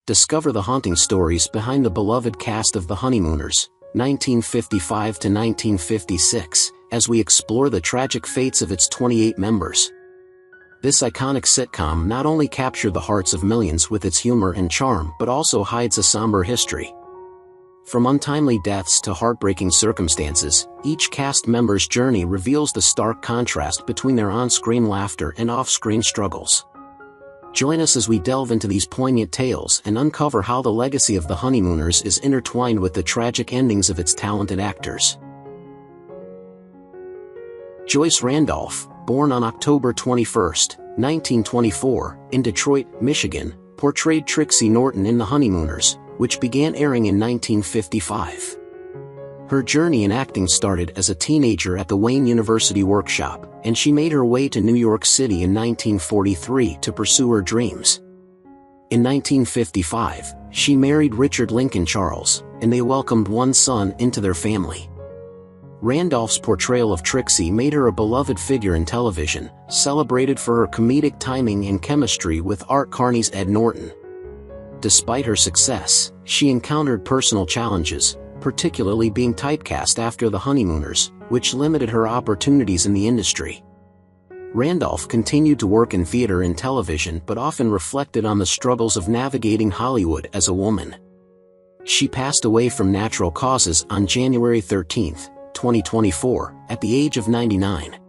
Discover the haunting stories behind the beloved cast of The Honeymooners, 1955 to 1956, as we explore the tragic fates of its 28 members. This iconic sitcom not only captured the hearts of millions with its humor and charm but also hides a somber history. From untimely deaths to heartbreaking circumstances, each cast member's journey reveals the stark contrast between their on-screen laughter and off-screen struggles. Join us as we delve into these poignant tales and uncover how the legacy of The Honeymooners is intertwined with the tragic endings of its talented actors. Joyce Randolph, born on October 21, 1924, in Detroit, Michigan, portrayed Trixie Norton in The Honeymooners, which began airing in 1955. Her journey in acting started as a teenager at the Wayne University Workshop, and she made her way to New York City in 1943 to pursue her dreams. In 1955, she married Richard Lincoln Charles, and they welcomed one son into their family. Randolph's portrayal of Trixie made her a beloved figure in television, celebrated for her comedic timing and chemistry with Art Carney's Ed Norton. Despite her success, she encountered personal challenges, particularly being typecast after The Honeymooners, which limited her opportunities in the industry. Randolph continued to work in theater and television but often reflected on the struggles of navigating Hollywood as a woman. She passed away from natural causes on January 13, 2024, at the age of 99.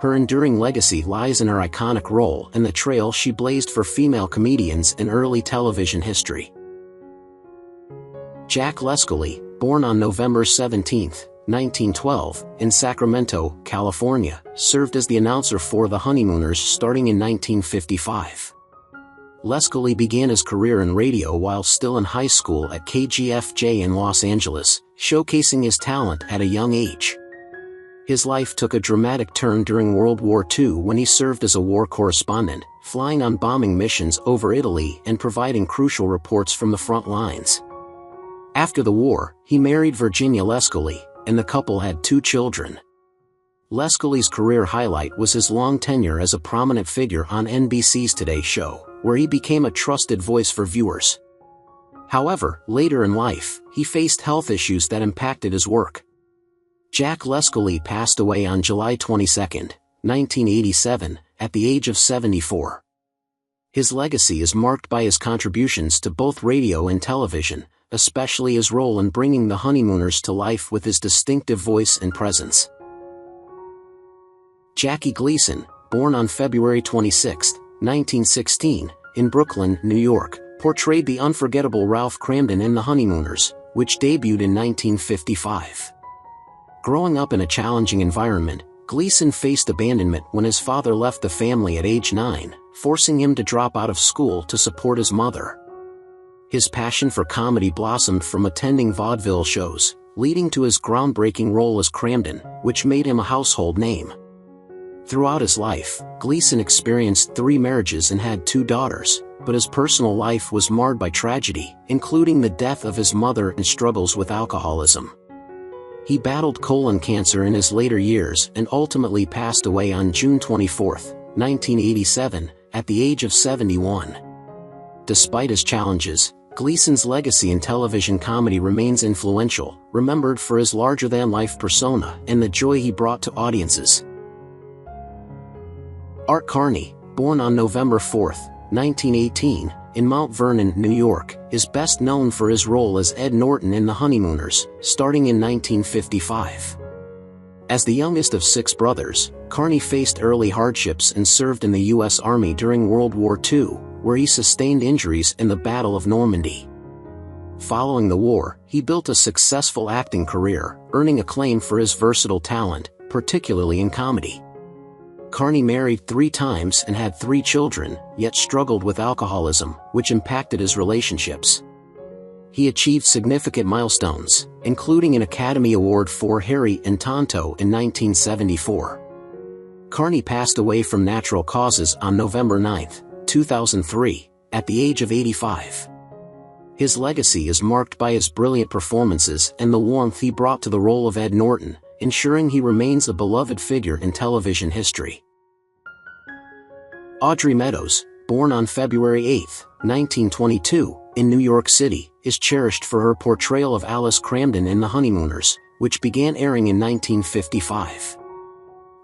Her enduring legacy lies in her iconic role and the trail she blazed for female comedians in early television history. Jack Lescoli, born on November 17, 1912, in Sacramento, California, served as the announcer for The Honeymooners starting in 1955. Lescoli began his career in radio while still in high school at KGFJ in Los Angeles, showcasing his talent at a young age. His life took a dramatic turn during World War II when he served as a war correspondent, flying on bombing missions over Italy and providing crucial reports from the front lines. After the war, he married Virginia Lescoli, and the couple had 2 children. Lescoli's career highlight was his long tenure as a prominent figure on NBC's Today Show, where he became a trusted voice for viewers. However, later in life, he faced health issues that impacted his work. Jack Lescoli passed away on July 22, 1987, at the age of 74. His legacy is marked by his contributions to both radio and television, especially his role in bringing The Honeymooners to life with his distinctive voice and presence. Jackie Gleason, born on February 26, 1916, in Brooklyn, New York, portrayed the unforgettable Ralph Cramden in The Honeymooners, which debuted in 1955. Growing up in a challenging environment, Gleason faced abandonment when his father left the family at age 9, forcing him to drop out of school to support his mother. His passion for comedy blossomed from attending vaudeville shows, leading to his groundbreaking role as Cramden, which made him a household name. Throughout his life, Gleason experienced 3 marriages and had 2 daughters, but his personal life was marred by tragedy, including the death of his mother and struggles with alcoholism. He battled colon cancer in his later years and ultimately passed away on June 24, 1987, at the age of 71. Despite his challenges, Gleason's legacy in television comedy remains influential, remembered for his larger-than-life persona and the joy he brought to audiences. Art Carney, born on November 4, 1918, in Mount Vernon, New York, is best known for his role as Ed Norton in The Honeymooners, starting in 1955. As the youngest of 6 brothers, Carney faced early hardships and served in the U.S. Army during World War II, where he sustained injuries in the Battle of Normandy. Following the war, he built a successful acting career, earning acclaim for his versatile talent, particularly in comedy. Carney married 3 times and had 3 children, yet struggled with alcoholism, which impacted his relationships. He achieved significant milestones, including an Academy Award for Harry and Tonto in 1974. Carney passed away from natural causes on November 9, 2003, at the age of 85. His legacy is marked by his brilliant performances and the warmth he brought to the role of Ed Norton, ensuring he remains a beloved figure in television history. Audrey Meadows, born on February 8, 1922, in New York City, is cherished for her portrayal of Alice Cramden in The Honeymooners, which began airing in 1955.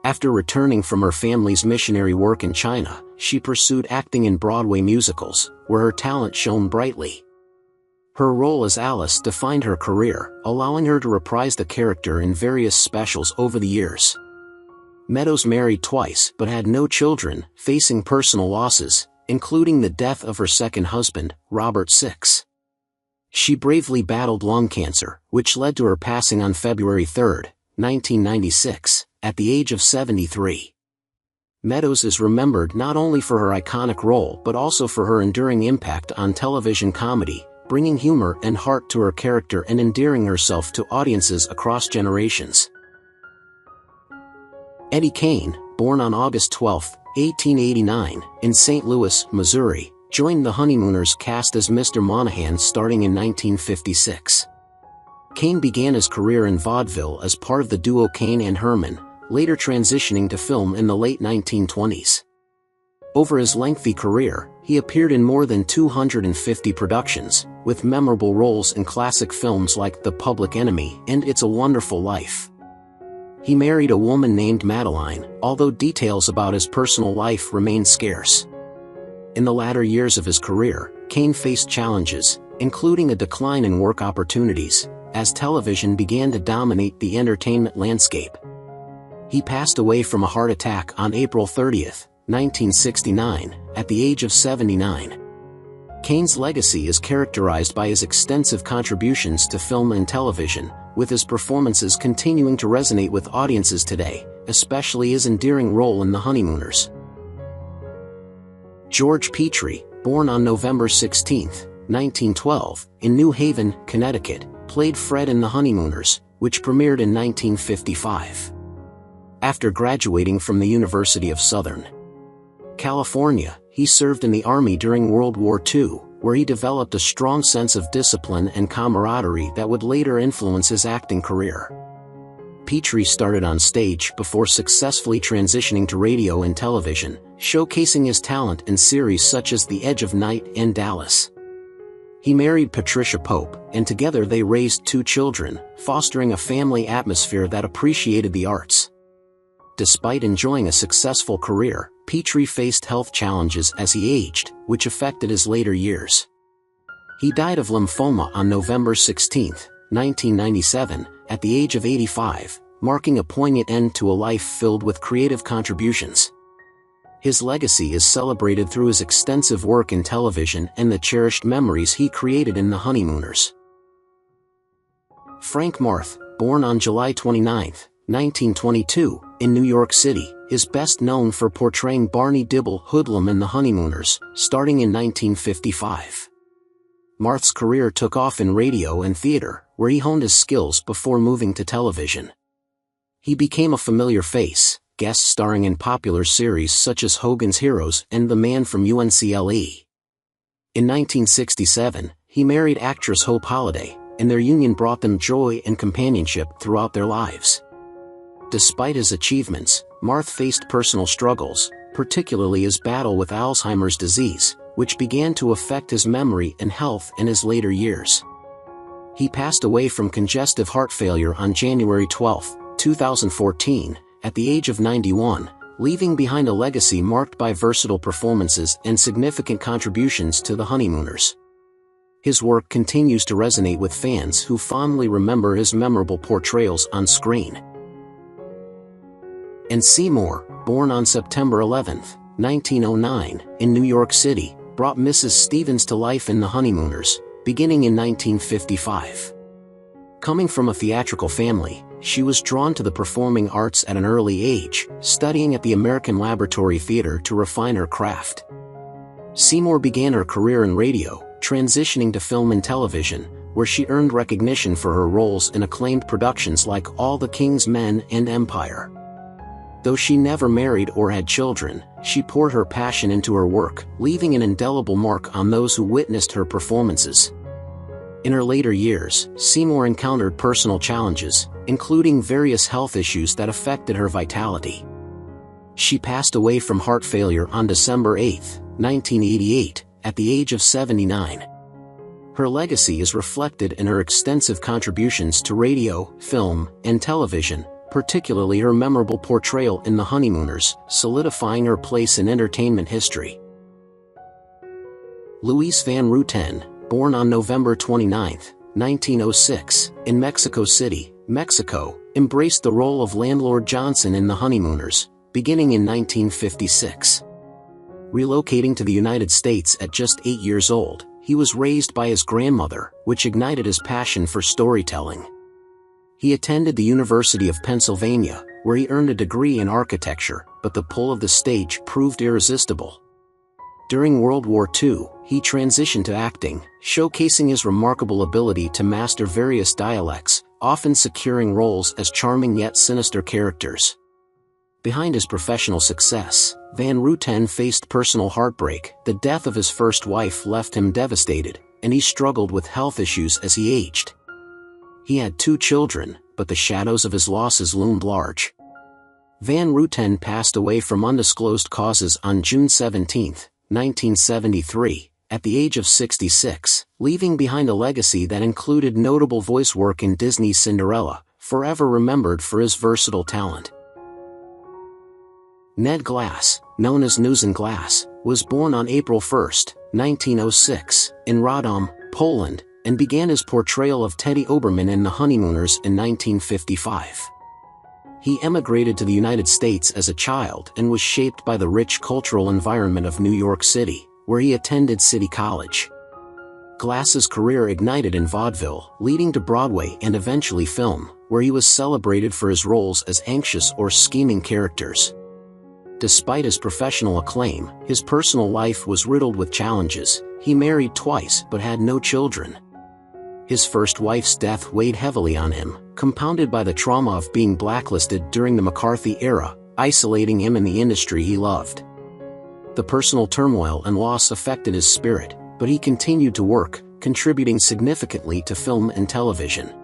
After returning from her family's missionary work in China, she pursued acting in Broadway musicals, where her talent shone brightly. Her role as Alice defined her career, allowing her to reprise the character in various specials over the years. Meadows married twice but had no children, facing personal losses, including the death of her second husband, Robert VI. She bravely battled lung cancer, which led to her passing on February 3, 1996, at the age of 73. Meadows is remembered not only for her iconic role but also for her enduring impact on television comedy, bringing humor and heart to her character and endearing herself to audiences across generations. Eddie Kane, born on August 12, 1889, in St. Louis, Missouri, joined the Honeymooners cast as Mr. Monahan starting in 1956. Kane began his career in vaudeville as part of the duo Kane and Herman, later transitioning to film in the late 1920s. Over his lengthy career, he appeared in more than 250 productions, with memorable roles in classic films like The Public Enemy and It's a Wonderful Life. He married a woman named Madeline, although details about his personal life remain scarce. In the latter years of his career, Kane faced challenges, including a decline in work opportunities, as television began to dominate the entertainment landscape. He passed away from a heart attack on April 30, 1969, at the age of 79. Kane's legacy is characterized by his extensive contributions to film and television, with his performances continuing to resonate with audiences today, especially his endearing role in The Honeymooners. George Petrie, born on November 16, 1912, in New Haven, Connecticut, played Fred in The Honeymooners, which premiered in 1955. After graduating from the University of Southern California, he served in the Army during World War II, where he developed a strong sense of discipline and camaraderie that would later influence his acting career. Petrie started on stage before successfully transitioning to radio and television, showcasing his talent in series such as The Edge of Night and Dallas. He married Patricia Pope, and together they raised 2 children, fostering a family atmosphere that appreciated the arts. Despite enjoying a successful career, Petrie faced health challenges as he aged, which affected his later years. He died of lymphoma on November 16, 1997, at the age of 85, marking a poignant end to a life filled with creative contributions. His legacy is celebrated through his extensive work in television and the cherished memories he created in The Honeymooners. Frank Marth, born on July 29, 1922, in New York City, is best known for portraying Barney Dibble Hoodlum in The Honeymooners, starting in 1955. Marth's career took off in radio and theater, where he honed his skills before moving to television. He became a familiar face, guest starring in popular series such as Hogan's Heroes and The Man from UNCLE. In 1967, he married actress Hope Holliday, and their union brought them joy and companionship throughout their lives. Despite his achievements, Marth faced personal struggles, particularly his battle with Alzheimer's disease, which began to affect his memory and health in his later years. He passed away from congestive heart failure on January 12, 2014, at the age of 91, leaving behind a legacy marked by versatile performances and significant contributions to The Honeymooners. His work continues to resonate with fans who fondly remember his memorable portrayals on screen. And Seymour, born on September 11, 1909, in New York City, brought Mrs. Stevens to life in The Honeymooners, beginning in 1955. Coming from a theatrical family, she was drawn to the performing arts at an early age, studying at the American Laboratory Theater to refine her craft. Seymour began her career in radio, transitioning to film and television, where she earned recognition for her roles in acclaimed productions like All the King's Men and Empire. Though she never married or had children, she poured her passion into her work, leaving an indelible mark on those who witnessed her performances. In her later years, Seymour encountered personal challenges, including various health issues that affected her vitality. She passed away from heart failure on December 8, 1988, at the age of 79. Her legacy is reflected in her extensive contributions to radio, film, and television, particularly her memorable portrayal in The Honeymooners, solidifying her place in entertainment history. Luis Van Ruten, born on November 29, 1906, in Mexico City, Mexico, embraced the role of Landlord Johnson in The Honeymooners, beginning in 1956. Relocating to the United States at just 8 years old, he was raised by his grandmother, which ignited his passion for storytelling. He attended the University of Pennsylvania, where he earned a degree in architecture, but the pull of the stage proved irresistible. During World War II, he transitioned to acting, showcasing his remarkable ability to master various dialects, often securing roles as charming yet sinister characters. Behind his professional success, Van Ruten faced personal heartbreak. The death of his first wife left him devastated, and he struggled with health issues as he aged. He had 2 children, but the shadows of his losses loomed large. Van Ruten passed away from undisclosed causes on June 17, 1973, at the age of 66, leaving behind a legacy that included notable voice work in Disney's Cinderella, forever remembered for his versatile talent. Ned Glass, known as Newton Glass, was born on April 1, 1906, in Radom, Poland, and began his portrayal of Teddy Oberman in The Honeymooners in 1955. He emigrated to the United States as a child and was shaped by the rich cultural environment of New York City, where he attended City College. Glass's career ignited in vaudeville, leading to Broadway and eventually film, where he was celebrated for his roles as anxious or scheming characters. Despite his professional acclaim, his personal life was riddled with challenges. He married twice but had no children. His first wife's death weighed heavily on him, compounded by the trauma of being blacklisted during the McCarthy era, isolating him in the industry he loved. The personal turmoil and loss affected his spirit, but he continued to work, contributing significantly to film and television.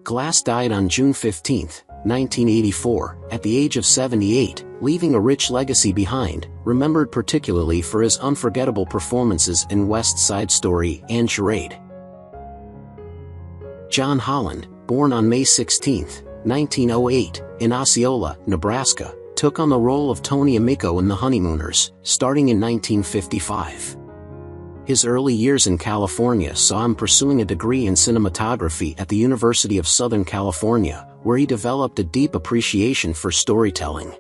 Glass died on June 15, 1984, at the age of 78, leaving a rich legacy behind, remembered particularly for his unforgettable performances in West Side Story and Charade. John Holland, born on May 16, 1908, in Osceola, Nebraska, took on the role of Tony Amico in The Honeymooners, starting in 1955. His early years in California saw him pursuing a degree in cinematography at the University of Southern California, where he developed a deep appreciation for storytelling.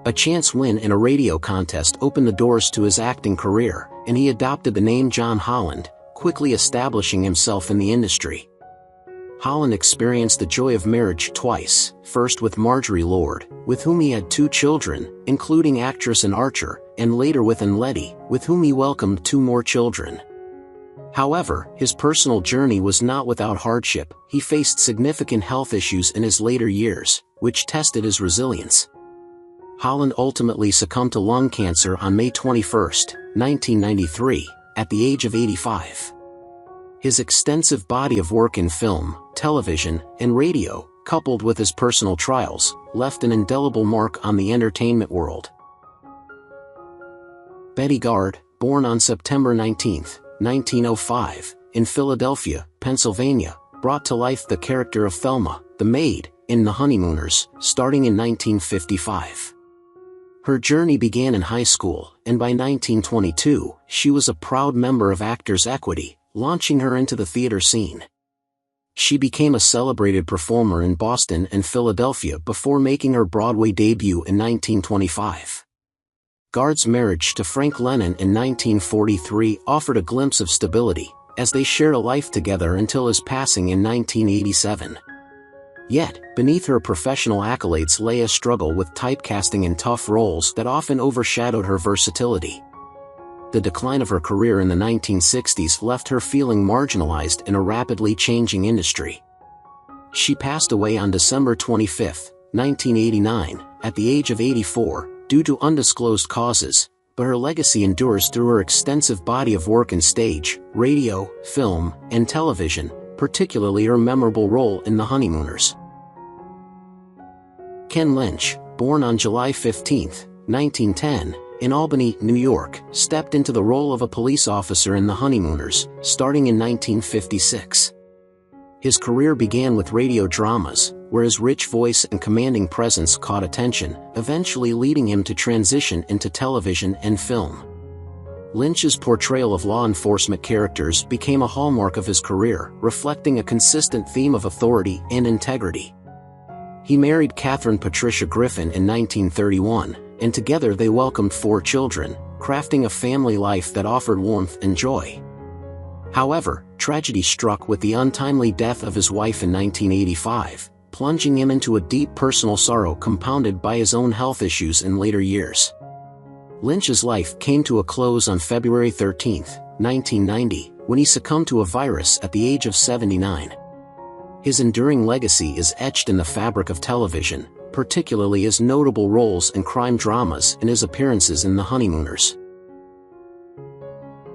A chance win in a radio contest opened the doors to his acting career, and he adopted the name John Holland, quickly establishing himself in the industry. Holland experienced the joy of marriage twice, first with Marjorie Lord, with whom he had 2 children, including actress Anne Archer, and later with Anne Letty, with whom he welcomed 2 more children. However, his personal journey was not without hardship. He faced significant health issues in his later years, which tested his resilience. Holland ultimately succumbed to lung cancer on May 21, 1993, at the age of 85. His extensive body of work in film, television, and radio, coupled with his personal trials, left an indelible mark on the entertainment world. Betty Garde, born on September 19, 1905, in Philadelphia, Pennsylvania, brought to life the character of Thelma, the maid, in The Honeymooners, starting in 1955. Her journey began in high school, and by 1922, she was a proud member of Actors Equity, launching her into the theater scene. She became a celebrated performer in Boston and Philadelphia before making her Broadway debut in 1925. Garde's marriage to Frank Lennon in 1943 offered a glimpse of stability, as they shared a life together until his passing in 1987. Yet, beneath her professional accolades lay a struggle with typecasting in tough roles that often overshadowed her versatility. The decline of her career in the 1960s left her feeling marginalized in a rapidly changing industry. She passed away on December 25, 1989, at the age of 84, due to undisclosed causes, but her legacy endures through her extensive body of work in stage, radio, film, and television, particularly her memorable role in The Honeymooners. Ken Lynch, born on July 15, 1910, in Albany, New York, stepped into the role of a police officer in The Honeymooners, starting in 1956. His career began with radio dramas, where his rich voice and commanding presence caught attention, eventually leading him to transition into television and film. Lynch's portrayal of law enforcement characters became a hallmark of his career, reflecting a consistent theme of authority and integrity. He married Catherine Patricia Griffin in 1931, and together they welcomed 4 children, crafting a family life that offered warmth and joy. However, tragedy struck with the untimely death of his wife in 1985, plunging him into a deep personal sorrow compounded by his own health issues in later years. Lynch's life came to a close on February 13, 1990, when he succumbed to a virus at the age of 79. His enduring legacy is etched in the fabric of television, particularly his notable roles in crime dramas and his appearances in The Honeymooners.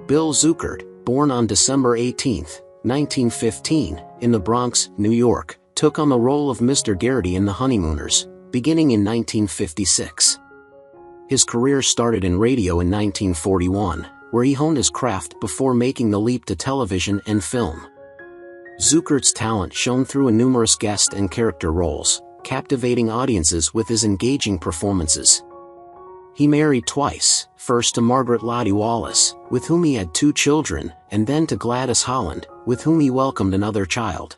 Bill Zuckert, born on December 18, 1915, in the Bronx, New York, took on the role of Mr. Garrity in The Honeymooners, beginning in 1956. His career started in radio in 1941, where he honed his craft before making the leap to television and film. Zuckert's talent shone through in numerous guest and character roles, captivating audiences with his engaging performances. He married twice, first to Margaret Lottie Wallace, with whom he had 2 children, and then to Gladys Holland, with whom he welcomed another child.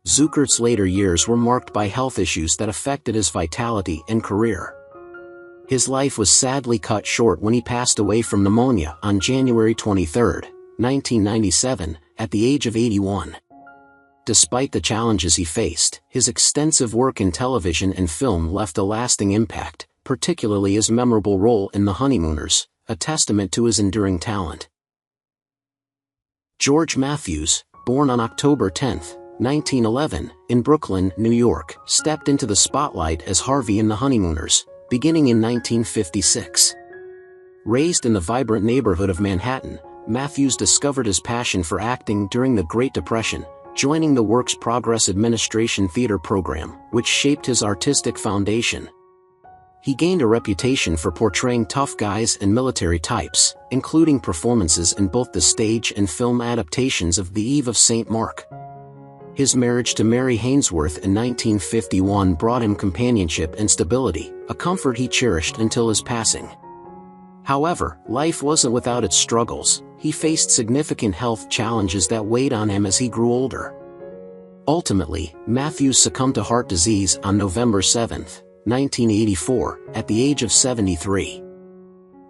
Zuckert's later years were marked by health issues that affected his vitality and career. His life was sadly cut short when he passed away from pneumonia on January 23, 1997, at the age of 81. Despite the challenges he faced, his extensive work in television and film left a lasting impact, particularly his memorable role in The Honeymooners, a testament to his enduring talent. George Matthews, born on October 10, 1911, in Brooklyn, New York, stepped into the spotlight as Harvey in The Honeymooners, beginning in 1956. Raised in the vibrant neighborhood of Manhattan, Matthews discovered his passion for acting during the Great Depression, joining the Works Progress Administration theater program, which shaped his artistic foundation. He gained a reputation for portraying tough guys and military types, including performances in both the stage and film adaptations of The Eve of St. Mark. His marriage to Mary Hainsworth in 1951 brought him companionship and stability, a comfort he cherished until his passing. However, life wasn't without its struggles. He faced significant health challenges that weighed on him as he grew older. Ultimately, Matthews succumbed to heart disease on November 7, 1984, at the age of 73.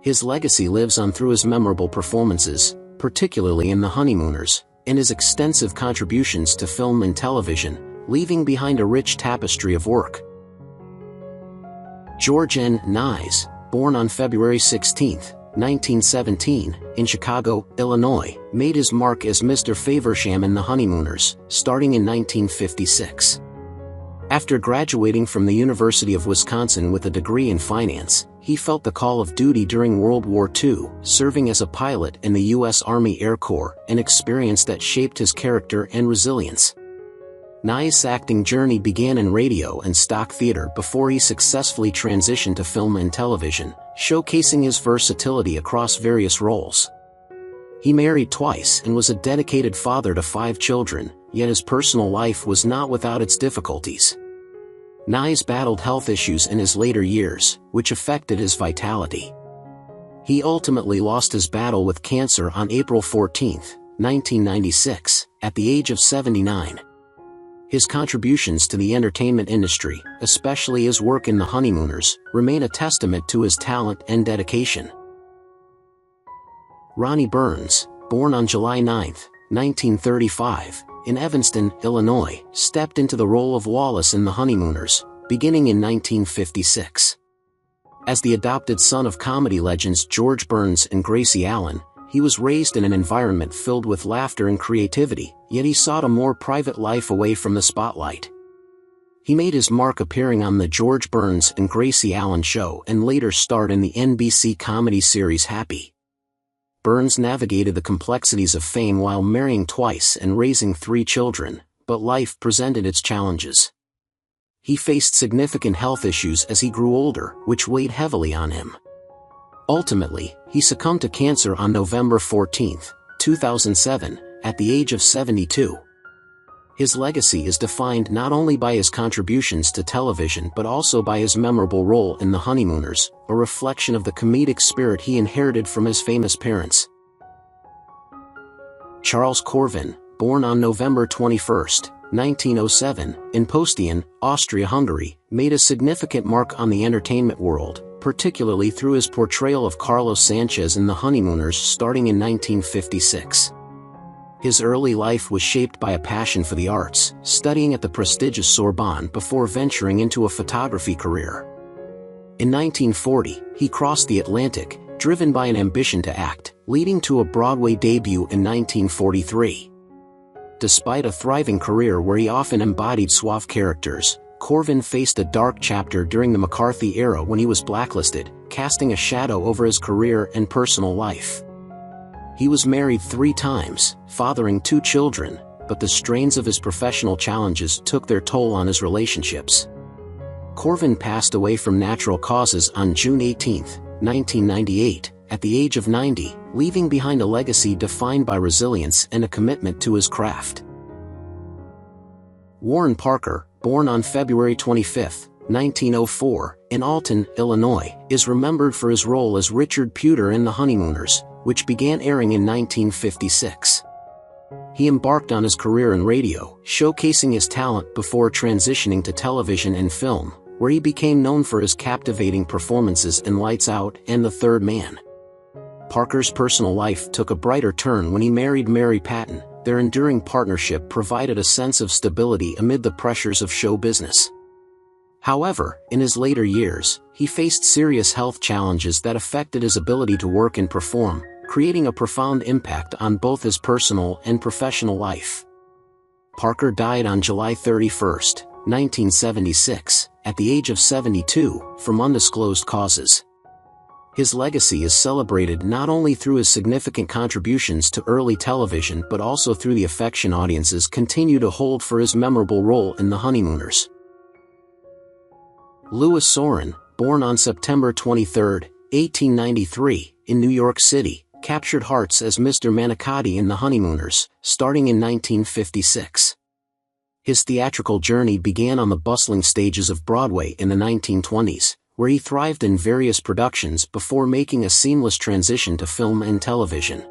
His legacy lives on through his memorable performances, particularly in The Honeymooners, and his extensive contributions to film and television, leaving behind a rich tapestry of work. George N. Nyes, born on February 16, 1917, in Chicago, Illinois, made his mark as Mr. Faversham in The Honeymooners, starting in 1956. After graduating from the University of Wisconsin with a degree in finance, he felt the call of duty during World War II, serving as a pilot in the U.S. Army Air Corps, an experience that shaped his character and resilience. Nyes' acting journey began in radio and stock theater before he successfully transitioned to film and television, showcasing his versatility across various roles. He married twice and was a dedicated father to 5 children, yet his personal life was not without its difficulties. Nyes battled health issues in his later years, which affected his vitality. He ultimately lost his battle with cancer on April 14, 1996, at the age of 79. His contributions to the entertainment industry, especially his work in The Honeymooners, remain a testament to his talent and dedication. Ronnie Burns, born on July 9, 1935, in Evanston, Illinois, stepped into the role of Wallace in The Honeymooners, beginning in 1956. As the adopted son of comedy legends George Burns and Gracie Allen, he was raised in an environment filled with laughter and creativity, yet he sought a more private life away from the spotlight. He made his mark appearing on The George Burns and Gracie Allen Show and later starred in the NBC comedy series Happy. Burns navigated the complexities of fame while marrying twice and raising 3 children, but life presented its challenges. He faced significant health issues as he grew older, which weighed heavily on him. Ultimately, he succumbed to cancer on November 14, 2007, at the age of 72. His legacy is defined not only by his contributions to television but also by his memorable role in The Honeymooners, a reflection of the comedic spirit he inherited from his famous parents. Charles Corvin, born on November 21, 1907, in Postian, Austria-Hungary, made a significant mark on the entertainment world, particularly through his portrayal of Carlos Sanchez in The Honeymooners starting in 1956. His early life was shaped by a passion for the arts, studying at the prestigious Sorbonne before venturing into a photography career. In 1940, he crossed the Atlantic, driven by an ambition to act, leading to a Broadway debut in 1943. Despite a thriving career where he often embodied suave characters, Corvin faced a dark chapter during the McCarthy era when he was blacklisted, casting a shadow over his career and personal life. He was married 3 times, fathering 2 children, but the strains of his professional challenges took their toll on his relationships. Corvin passed away from natural causes on June 18, 1998, at the age of 90, leaving behind a legacy defined by resilience and a commitment to his craft. Warren Parker, born on February 25, 1904, in Alton, Illinois, is remembered for his role as Richard Pewter in The Honeymooners, which began airing in 1956. He embarked on his career in radio, showcasing his talent before transitioning to television and film, where he became known for his captivating performances in Lights Out and The Third Man. Parker's personal life took a brighter turn when he married Mary Patton. Their enduring partnership provided a sense of stability amid the pressures of show business. However, in his later years, he faced serious health challenges that affected his ability to work and perform, creating a profound impact on both his personal and professional life. Parker died on July 31, 1976, at the age of 72, from undisclosed causes. His legacy is celebrated not only through his significant contributions to early television but also through the affection audiences continue to hold for his memorable role in The Honeymooners. Louis Sorin, born on September 23, 1893, in New York City, captured hearts as Mr. Manicotti in The Honeymooners, starting in 1956. His theatrical journey began on the bustling stages of Broadway in the 1920s, where he thrived in various productions before making a seamless transition to film and television.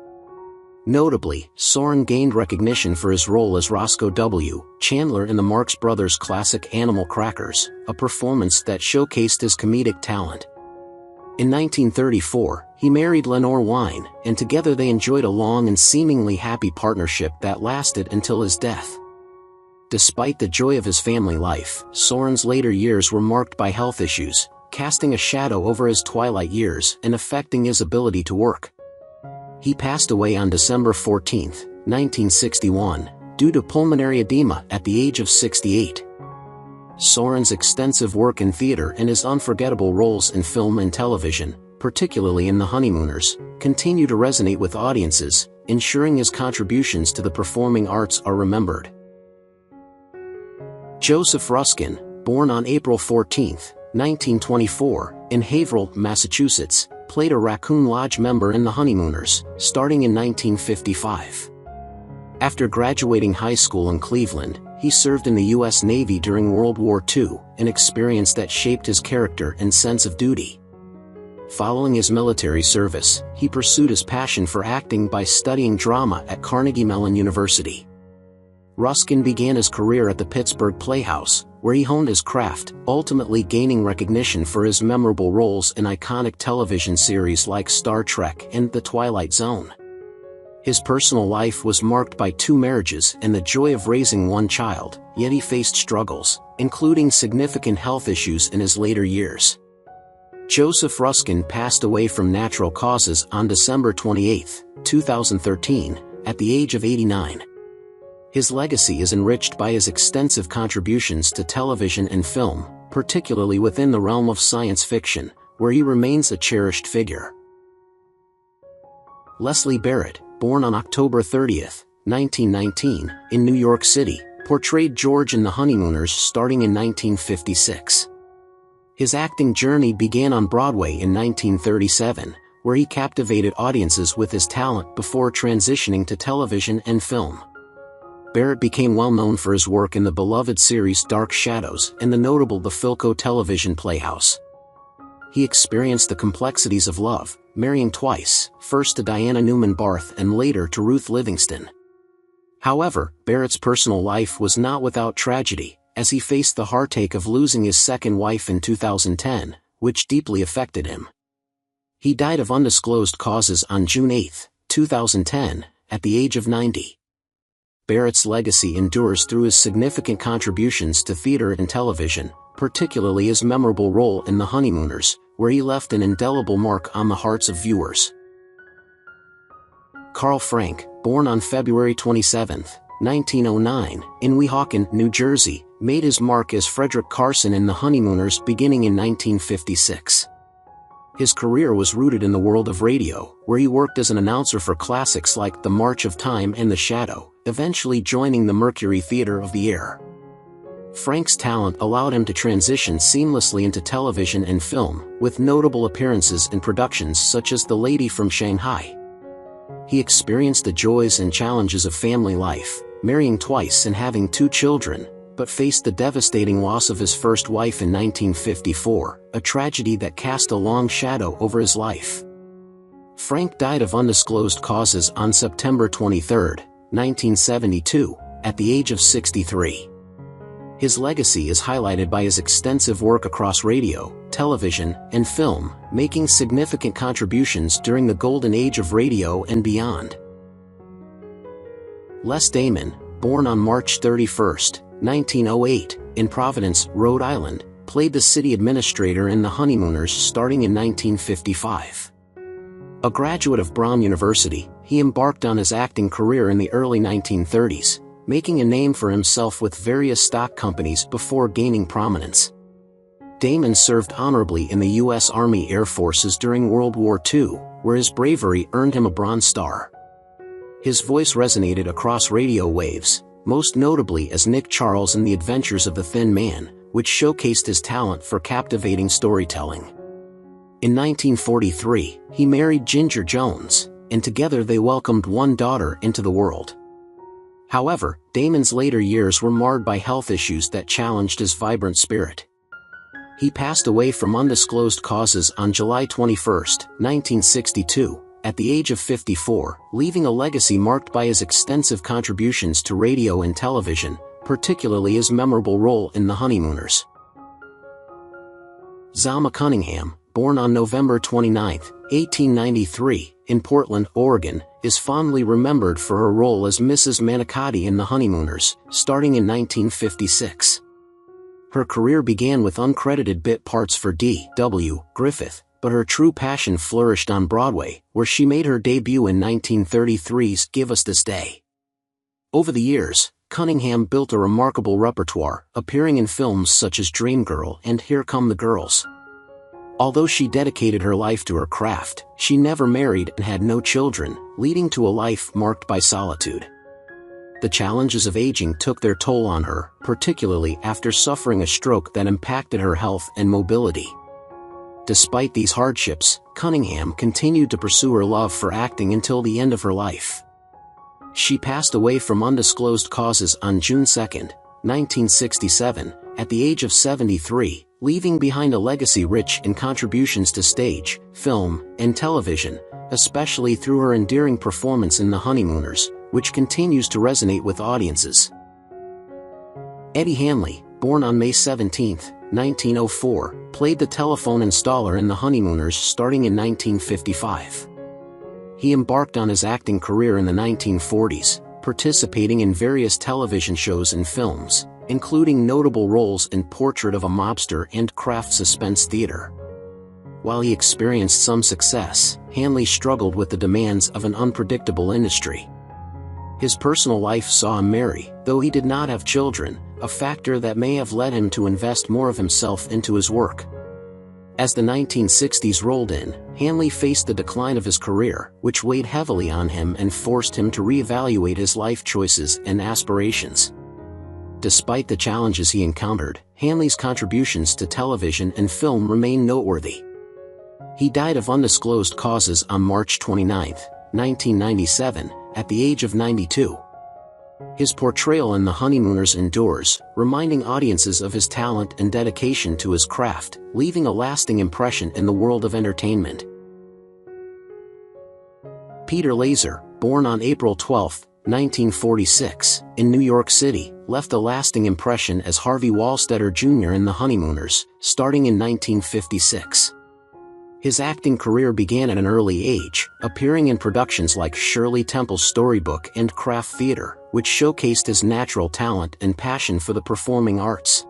Notably, Sorin gained recognition for his role as Roscoe W. Chandler in the Marx Brothers' classic Animal Crackers, a performance that showcased his comedic talent. In 1934, he married Lenore Wine, and together they enjoyed a long and seemingly happy partnership that lasted until his death. Despite the joy of his family life, Sorin's later years were marked by health issues, casting a shadow over his twilight years and affecting his ability to work. He passed away on December 14, 1961, due to pulmonary edema at the age of 68. Sorin's extensive work in theater and his unforgettable roles in film and television, particularly in The Honeymooners, continue to resonate with audiences, ensuring his contributions to the performing arts are remembered. Joseph Ruskin, born on April 14, 1924, in Haverhill, Massachusetts, played a Raccoon Lodge member in The Honeymooners, starting in 1955. After graduating high school in Cleveland, he served in the U.S. Navy during World War II, an experience that shaped his character and sense of duty. Following his military service, he pursued his passion for acting by studying drama at Carnegie Mellon University. Ruskin began his career at the Pittsburgh Playhouse, where he honed his craft, ultimately gaining recognition for his memorable roles in iconic television series like Star Trek and The Twilight Zone. His personal life was marked by 2 marriages and the joy of raising 1 child, yet he faced struggles, including significant health issues in his later years. Joseph Ruskin passed away from natural causes on December 28, 2013, at the age of 89. His legacy is enriched by his extensive contributions to television and film, particularly within the realm of science fiction, where he remains a cherished figure. Leslie Barrett, born on October 30, 1919, in New York City, portrayed George in The Honeymooners starting in 1956. His acting journey began on Broadway in 1937, where he captivated audiences with his talent before transitioning to television and film. Barrett became well known for his work in the beloved series Dark Shadows and the notable The Philco television playhouse. He experienced the complexities of love, marrying twice, first to Diana Newman Barth and later to Ruth Livingston. However, Barrett's personal life was not without tragedy, as he faced the heartache of losing his second wife in 2010, which deeply affected him. He died of undisclosed causes on June 8, 2010, at the age of 90. Barrett's legacy endures through his significant contributions to theater and television, particularly his memorable role in The Honeymooners, where he left an indelible mark on the hearts of viewers. Carl Frank, born on February 27, 1909, in Weehawken, New Jersey, made his mark as Frederick Carson in The Honeymooners beginning in 1956. His career was rooted in the world of radio, where he worked as an announcer for classics like The March of Time and The Shadow, eventually joining the Mercury Theater of the Air. Frank's talent allowed him to transition seamlessly into television and film, with notable appearances in productions such as The Lady from Shanghai. He experienced the joys and challenges of family life, marrying twice and having 2 children, but faced the devastating loss of his first wife in 1954, a tragedy that cast a long shadow over his life. Frank died of undisclosed causes on September 23, 1972, at the age of 63. His legacy is highlighted by his extensive work across radio, television, and film, making significant contributions during the golden age of radio and beyond. Les Damon, born on March 31, 1908, in Providence, Rhode Island, played the city administrator in The Honeymooners starting in 1955. A graduate of Brown University, he embarked on his acting career in the early 1930s, making a name for himself with various stock companies before gaining prominence. Damon served honorably in the U.S. Army Air Forces during World War II, where his bravery earned him a Bronze Star. His voice resonated across radio waves, most notably as Nick Charles in The Adventures of the Thin Man, which showcased his talent for captivating storytelling. In 1943, he married Ginger Jones, and together they welcomed one daughter into the world. However, Damon's later years were marred by health issues that challenged his vibrant spirit. He passed away from undisclosed causes on July 21, 1962, at the age of 54, leaving a legacy marked by his extensive contributions to radio and television, particularly his memorable role in The Honeymooners. Zalma Cunningham, born on November 29, 1893, in Portland, Oregon, is fondly remembered for her role as Mrs. Manicotti in The Honeymooners, starting in 1956. Her career began with uncredited bit parts for D.W. Griffith, but her true passion flourished on Broadway, where she made her debut in 1933's Give Us This Day. Over the years, Cunningham built a remarkable repertoire, appearing in films such as Dreamgirl and Here Come the Girls. Although she dedicated her life to her craft, she never married and had no children, leading to a life marked by solitude. The challenges of aging took their toll on her, particularly after suffering a stroke that impacted her health and mobility. Despite these hardships, Cunningham continued to pursue her love for acting until the end of her life. She passed away from undisclosed causes on June 2, 1967, at the age of 73, leaving behind a legacy rich in contributions to stage, film, and television, especially through her endearing performance in The Honeymooners, which continues to resonate with audiences. Eddie Hanley, born on May 17, 1904, played the telephone installer in The Honeymooners starting in 1955. He embarked on his acting career in the 1940s, participating in various television shows and films, including notable roles in Portrait of a Mobster and Kraft Suspense Theater. While he experienced some success, Hanley struggled with the demands of an unpredictable industry. His personal life saw him marry, though he did not have children, a factor that may have led him to invest more of himself into his work. As the 1960s rolled in, Hanley faced the decline of his career, which weighed heavily on him and forced him to reevaluate his life choices and aspirations. Despite the challenges he encountered, Hanley's contributions to television and film remain noteworthy. He died of undisclosed causes on March 29, 1997, at the age of 92. His portrayal in The Honeymooners endures, reminding audiences of his talent and dedication to his craft, leaving a lasting impression in the world of entertainment. Peter Laser, born on April 12, 1946, in New York City, left a lasting impression as Harvey Wallstetter Jr. in The Honeymooners, starting in 1956. His acting career began at an early age, appearing in productions like Shirley Temple's Storybook and Kraft Theater, which showcased his natural talent and passion for the performing arts.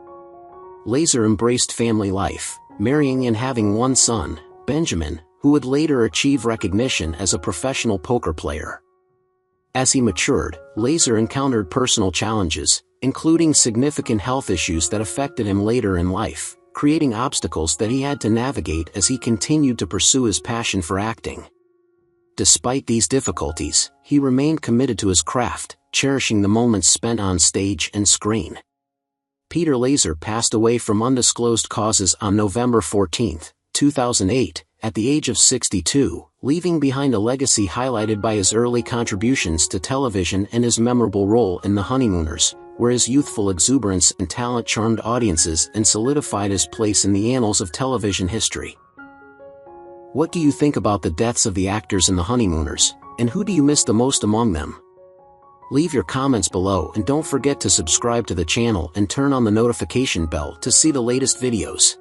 Laser embraced family life, marrying and having one son, Benjamin, who would later achieve recognition as a professional poker player. As he matured, Laser encountered personal challenges, including significant health issues that affected him later in life, creating obstacles that he had to navigate as he continued to pursue his passion for acting. Despite these difficulties, he remained committed to his craft, cherishing the moments spent on stage and screen. Peter Laser passed away from undisclosed causes on November 14, 2008, at the age of 62, leaving behind a legacy highlighted by his early contributions to television and his memorable role in The Honeymooners, where his youthful exuberance and talent charmed audiences and solidified his place in the annals of television history. What do you think about the deaths of the actors in The Honeymooners, and who do you miss the most among them? Leave your comments below and don't forget to subscribe to the channel and turn on the notification bell to see the latest videos.